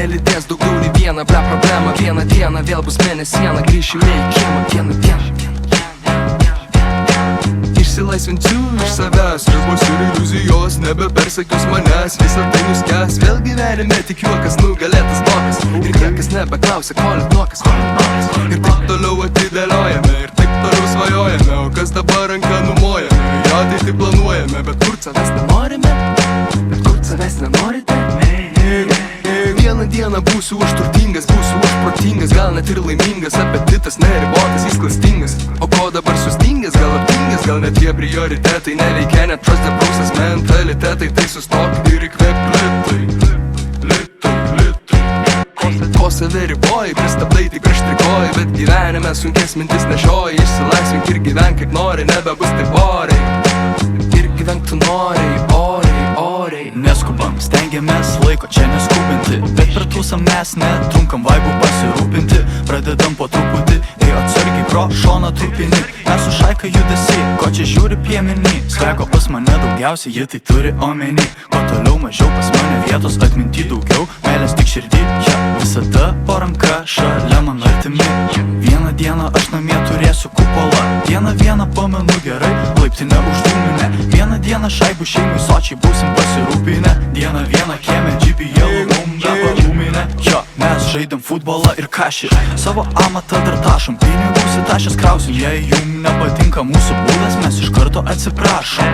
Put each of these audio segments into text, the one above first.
nelydės daugiau nei vieną ble problemą. Vieną dieną vėl bus mėnesiena, grįšime į kiemą. Vieną dieną išsilaisvinsiu iš savęs, ribos ir iliuzijos nebepersekios manęs. Visą tai nuskęs, vėl gyvenime tik juokas, nugalėtas blokas. Ir niekas nebeklausia, ko lietnokas. Ir taip toliau atidėliojame, ir taip toliau svajojame. O kas dabar ranką numojame, į ateitį planuojame. Bet kur savęs nenorime? Bet kur savęs nenorite? Vieną dieną būsiu aš turtingas, būsiu aš protingas, gal net ir laimingas. Apetitas neribotas, jis klastingas. O ko dabar sustingęs, gal aptingęs, gal net tie prioritetai neveikia. Net trust the process mentalitetai, tai sustok ir įkvėp litai. Ko save riboji, pristabdai tik ištrikoji. Bet gyvenime sunkės mintis nešioji. Išsilaisvink ir gyvenk kaip nori, nebebus taip oriai. Ir gyvenk tu noriai, oriai. Neskubam, stengiamės laiko čia neskubinti, bet per tūsą mes netrunkam vaibų pasirūpinti. Pradedam po truputį, atsargiai pro šoną trupinį. Mes su šaika judesi, ko čia žiūri piemenį. Svego pas mane daugiausiai, jie tai turi omeny. Ko toliau mažiau, pas mane vietos atminty daugiau. Meilės tik širdį, ja, visada po ranka šalia man artimi. Vieną dieną aš namie turėsiu kupolą. Vieną pamenu gerai, laiptinę uždūminę. Vieną dieną šaibų šeimai sočiai būsim pasirūpinę. Dieną kieme GBL mum nebalūminę. Jo, mes žaidėm futbolą ir kašį. Savo amatą dar tašom, pinigus įtašęs krausim. Jei jum nepatinka mūsų būdas, mes iš karto atsiprašom.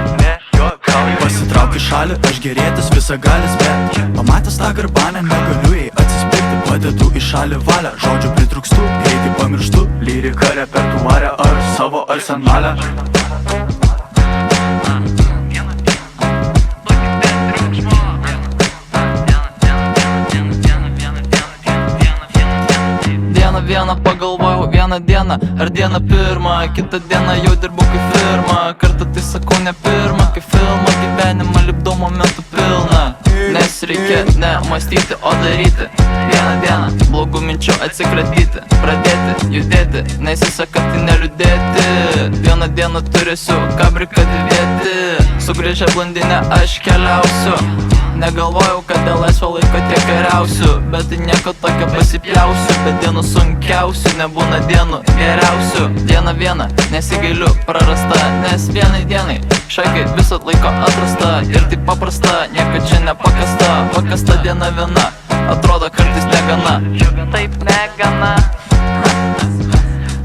Pasitrauk į šalį, aš gerėtis visagalis, bet pamatęs tą garbanę negaliu jai atsispirti. Padedu į šalį valią, žodžių pritrūkstu, greitai pamirštu. Lyrika repertuare ar savo arsenalę. Vieną pagalvojau vieną dieną, ar dieną pirmą, kitą dieną jau dirbu kaip firma. Kartą tai sakau ne pirmą, kaip filmą, gyvenimą lipdau momentų pilną. Nes reikia ne mąstyti, o daryti. Vieną dieną blogų minčių atsikratyti, pradėti judėti, nesiseka tai neliūdėti. Vieną dieną turėsiu kabriką dėvėti, sugrįžę blondinę aš keliausiu. Negalvojau, kad dėl laisvo laiko tiek geriausių, bet tai nieko tokio pasipjausiu. Bet dienų sunkiausių nebūna dienų geriausių. Vieną nesigailiu prarasta, nes vienai dienai šaikai visat laiko atrasta. Ir taip paprasta, niekad čia nepakasta. Pakasta diena viena, atrodo kartais negana. Taip negana.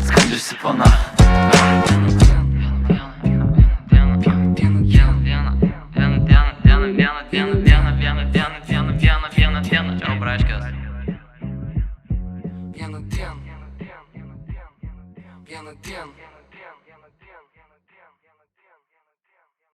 Skandžiusi pana. Vieną dieną